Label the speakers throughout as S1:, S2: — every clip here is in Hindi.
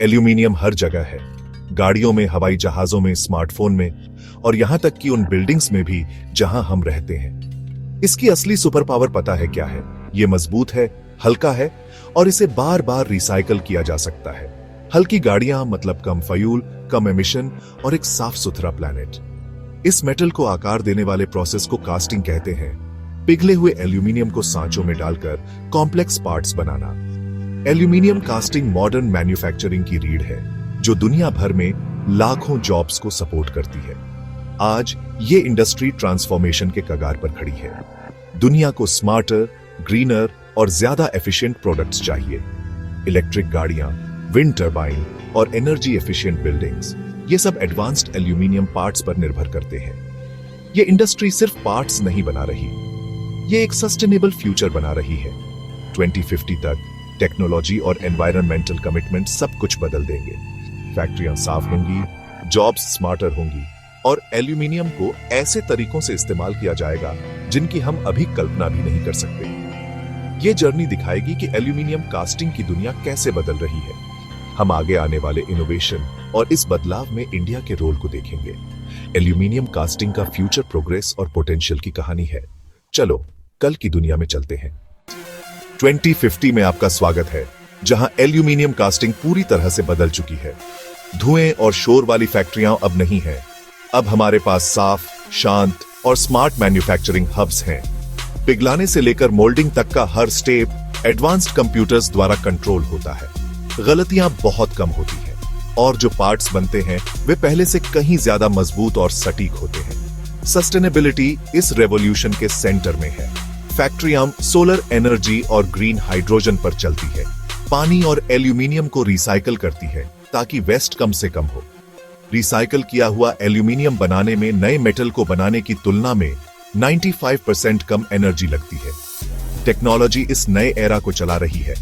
S1: एल्यूमिनियम हर जगह है, गाड़ियों में, हवाई जहाजों में, स्मार्टफोन में और यहां तक कि उन बिल्डिंग्स में भी जहां हम रहते हैं। इसकी असली सुपर पावर पता है क्या है? ये मजबूत है, हल्का है और इसे बार बार रिसाइकल किया जा सकता है। हल्की गाड़ियां मतलब कम फ्यूल, कम एमिशन और एक साफ सुथरा प्लैनेट। इस मेटल को आकार देने वाले प्रोसेस को कास्टिंग कहते हैं। पिघले हुए एल्यूमिनियम को सांचों में डालकर कॉम्प्लेक्स पार्ट्स बनाना। एल्यूमिनियम कास्टिंग मॉडर्न मैन्युफैक्चरिंग की रीढ़ है जो दुनिया भर में लाखों जॉब्स को सपोर्ट करती है। आज ये इंडस्ट्री ट्रांसफॉर्मेशन के कगार पर खड़ी है। दुनिया को स्मार्टर, ग्रीनर और ज्यादा एफिशिएंट प्रोडक्ट्स चाहिए। इलेक्ट्रिक गाड़ियां, विंड टर्बाइन और एनर्जी एफिशिएंट बिल्डिंग्स, ये सब एडवांस्ड एल्यूमिनियम पार्ट्स पर निर्भर करते हैं। ये इंडस्ट्री सिर्फ पार्ट्स नहीं बना रही, ये एक सस्टेनेबल फ्यूचर बना रही है। 2050 तक टेक्नोलॉजी और एनवायरमेंटल कमिटमेंट सब कुछ बदल देंगे। फैक्ट्रियां साफ होंगी, जॉब्स स्मार्टर होंगी और एल्यूमिनियम को ऐसे तरीकों से इस्तेमाल किया जाएगा जिनकी हम अभी कल्पना भी नहीं कर सकते। ये जर्नी दिखाएगी कि एल्यूमिनियम कास्टिंग की दुनिया कैसे बदल रही है। हम आगे आने वाले इनोवेशन और इस बदलाव में इंडिया के रोल को देखेंगे। एल्यूमिनियम कास्टिंग का फ्यूचर प्रोग्रेस और पोटेंशियल की कहानी है। चलो कल की दुनिया में चलते हैं। 2050 में आपका स्वागत है, जहां एल्यूमिनियम कास्टिंग पूरी तरह से बदल चुकी है। धुएं और शोर वाली फैक्ट्रियां अब नहीं हैं। अब हमारे पास साफ, शांत और स्मार्ट मैन्युफैक्चरिंग हब्स हैं। पिघलाने से लेकर मोल्डिंग तक का हर स्टेप एडवांस्ड कंप्यूटर्स द्वारा कंट्रोल होता है। गलतियां बहुत कम होती हैं और जो पार्ट्स बनते हैं वे पहले से कहीं ज्यादा मजबूत और सटीक होते हैं। सस्टेनेबिलिटी इस रेवोल्यूशन के सेंटर में है। फैक्ट्रियां सोलर एनर्जी और ग्रीन हाइड्रोजन पर चलती है। पानी और एल्यूमिनियम को रिसाइकल करती है ताकि वेस्ट कम से कम हो। रिसाइकल किया हुआ एल्यूमिनियम बनाने में नए मेटल को बनाने की तुलना में 95% कम एनर्जी लगती है। टेक्नोलॉजी इस नए एरा को चला रही है।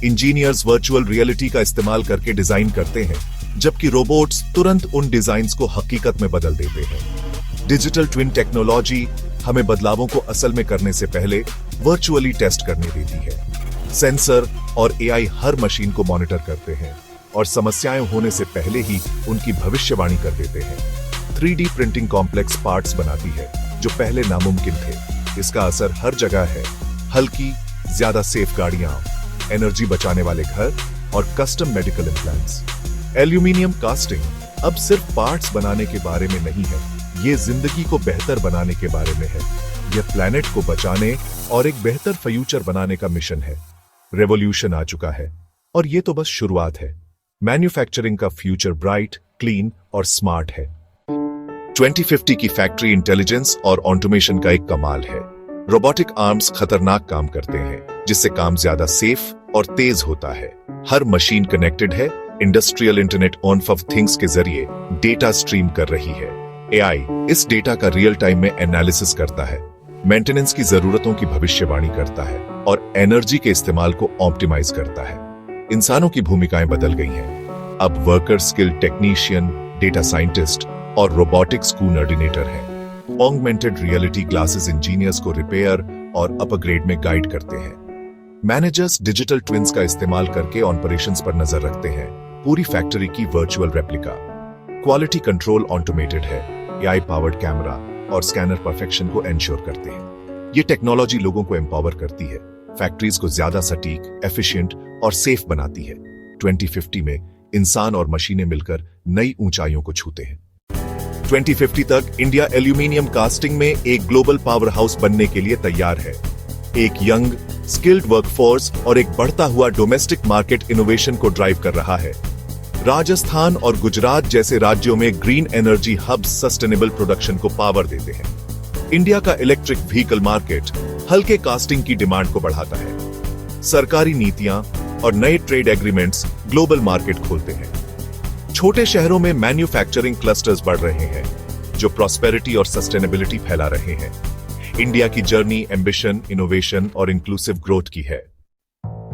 S1: इंजीनियर्स वर्चुअल रियलिटी का इस्तेमाल करके डिजाइन करते हैं, जबकि रोबोट्स तुरंत उन डिजाइन्स को हकीकत में बदल देते हैं। डिजिटल ट्विन टेक्नोलॉजी हमें बदलावों को असल में करने से पहले वर्चुअली टेस्ट करने देती है। सेंसर और एआई हर मशीन को मॉनिटर करते हैं और समस्याएं होने से पहले ही उनकी भविष्यवाणी कर देते हैं। 3D प्रिंटिंग कॉम्प्लेक्स पार्ट्स बनाती है जो पहले नामुमकिन थे। इसका असर हर जगह है। हल्की, ज्यादा सेफ गाड़ियां, एनर्जी बचाने वाले घर और custom medical implants. Aluminium casting अब सिर्फ पार्ट्स बनाने के बारे में नहीं है, ये जिंदगी को बेहतर बनाने के बारे में है। यह प्लैनेट को बचाने और एक बेहतर फ्यूचर बनाने का मिशन है। रेवोल्यूशन आ चुका है और ये तो बस शुरुआत है। मैन्युफैक्चरिंग का फ्यूचर ब्राइट, क्लीन और स्मार्ट है। 2050 की फैक्ट्री इंटेलिजेंस और ऑटोमेशन का एक कमाल है। रोबोटिक आर्म्स खतरनाक काम करते हैं, जिससे काम ज्यादा सेफ और तेज होता है। हर मशीन कनेक्टेड है। इंडस्ट्रियल इंटरनेट ऑफ थिंग्स के जरिए डेटा स्ट्रीम कर रही है। एआई इस डेटा का रियल टाइम में एनालिसिस करता है, मेंटेनेंस की जरूरतों की भविष्यवाणी करता है और एनर्जी के इस्तेमाल को ऑप्टिमाइज करता है। इंसानों की भूमिकाएं बदल गई हैं। अब worker skill technician, data scientist और रोबोटिक्स कोऑर्डिनेटर हैं। ऑगमेंटेड रियलिटी ग्लासेस इंजीनियर्स को रिपेयर और अपग्रेड में गाइड करते हैं। मैनेजर्स डिजिटल ट्विन्स का इस्तेमाल करके ऑपरेशंस पर नजर रखते हैं। पूरी फैक्ट्री की virtual replica. Quality control automated है। एआई पावर्ड कैमरा और स्कैनर परफेक्शन को एंश्योर करते हैं। ये टेक्नोलॉजी लोगों को एम्पावर करती है, फैक्ट्रीज को ज्यादा सटीक, एफिशिएंट और सेफ बनाती है। 2050 में इंसान और मशीनें मिलकर नई ऊंचाइयों को छूते हैं। 2050 तक इंडिया एल्यूमिनियम कास्टिंग में एक ग्लोबल पावर हाउस बनने के लिए तैयार है। एक यंग, स्किल्ड वर्कफोर्स और एक बढ़ता हुआ डोमेस्टिक मार्केट इनोवेशन को ड्राइव कर रहा है। राजस्थान और गुजरात जैसे राज्यों में green energy hubs sustainable production को पावर देते हैं। इंडिया का इलेक्ट्रिक व्हीकल मार्केट हल्के कास्टिंग की डिमांड को बढ़ाता है। सरकारी नीतियां और नए ट्रेड एग्रीमेंट्स ग्लोबल मार्केट खोलते हैं। छोटे शहरों में मैन्युफैक्चरिंग क्लस्टर्स बढ़ रहे हैं, जो प्रॉस्पेरिटी और सस्टेनेबिलिटी फैला रहे हैं। इंडिया की जर्नी एम्बिशन, इनोवेशन और इंक्लूसिव ग्रोथ की है।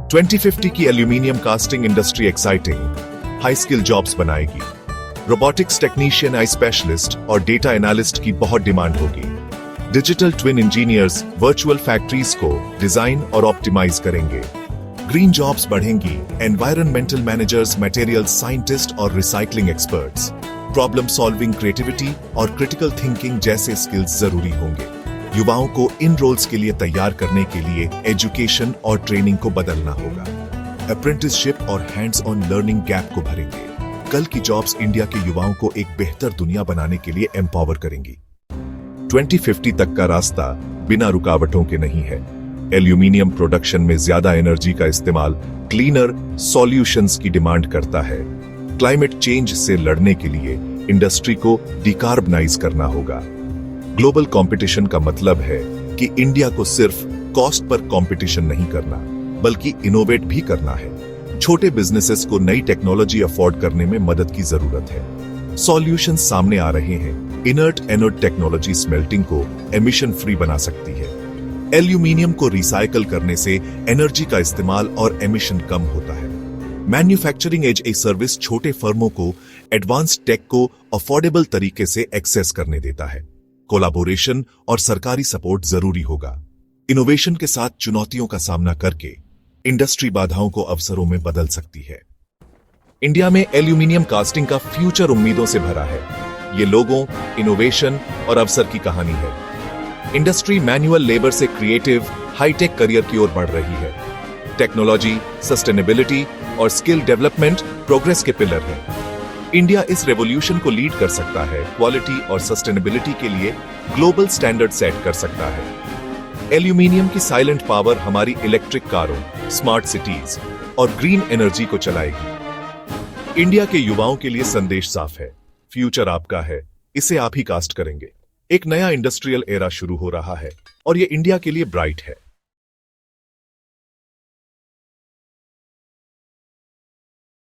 S1: 2050 की aluminium casting industry exciting, high skill jobs बनाएगी। रोबोटिक्स टेक्नीशियन, आई स्पेशलिस्ट और डेटा एनालिस्ट की बहुत डिमांड होगी। Digital twin engineers virtual factories को डिजाइन और ऑप्टिमाइज करेंगे। ग्रीन जॉब्स बढ़ेंगी, एनवायरमेंटल मैनेजर्स, मटेरियल साइंटिस्ट और recycling experts, problem solving, creativity और क्रिटिकल थिंकिंग जैसे स्किल्स जरूरी होंगे। युवाओं को इन रोल्स के लिए तैयार करने के लिए एजुकेशन और ट्रेनिंग को बदलना होगा। अप्रेंटिसशिप और हैंड्स ऑन लर्निंग गैप को भरेंगे। कल की जॉब्स इंडिया के युवाओं को एक बेहतर दुनिया बनाने के लिए एम्पावर करेंगी। 2050 तक का रास्ता बिना रुकावटों के नहीं है। एल्यूमिनियम प्रोडक्शन में ज्यादा एनर्जी का इस्तेमाल क्लीनर सॉल्यूशंस की डिमांड करता है। क्लाइमेट चेंज से लड़ने के लिए इंडस्ट्री को डिकार्बनाइज करना होगा। ग्लोबल कंपटीशन का मतलब है कि इंडिया को सिर्फ कॉस्ट पर कंपटीशन नहीं करना, बल्कि इनोवेट भी करना है। छोटे बिजनेसेस को नई टेक्नोलॉजी अफोर्ड करने में मदद की जरूरत है। सॉल्यूशन सामने आ रहे हैं। इनर्ट एनोड टेक्नोलॉजी स्मेल्टिंग को एमिशन फ्री बना सकती है। एल्यूमिनियम को रिसाइकल करने से एनर्जी का इस्तेमाल और एमिशन कम होता है। मैन्युफैक्चरिंग एज ए सर्विस छोटे फर्मों को एडवांस टेक को अफोर्डेबल तरीके से एक्सेस करने देता है। कोलैबोरेशन और सरकारी सपोर्ट जरूरी होगा। इनोवेशन के साथ चुनौतियों का सामना करके इंडस्ट्री बाधाओं को अवसरों में बदल सकती है। इंडिया में एल्यूमिनियम कास्टिंग का फ्यूचर उम्मीदों से भरा है। ये लोगों, इनोवेशन और अवसर की कहानी है। इंडस्ट्री मैनुअल लेबर से क्रिएटिव, हाईटेक करियर की ओर बढ़ रही है। टेक्नोलॉजी, सस्टेनेबिलिटी और स्किल डेवलपमेंट प्रोग्रेस के पिलर हैं। इंडिया इस रेवोल्यूशन को लीड कर सकता है। क्वालिटी और सस्टेनेबिलिटी के लिए ग्लोबल स्टैंडर्ड सेट कर सकता है। एल्यूमिनियम की साइलेंट पावर हमारी इलेक्ट्रिक कारों, स्मार्ट सिटीज और ग्रीन एनर्जी को चलाएगी। इंडिया के युवाओं के लिए संदेश साफ है, फ्यूचर आपका है, इसे आप ही कास्ट करेंगे। एक नया इंडस्ट्रियल एरा शुरू हो रहा है और ये इंडिया के लिए ब्राइट है।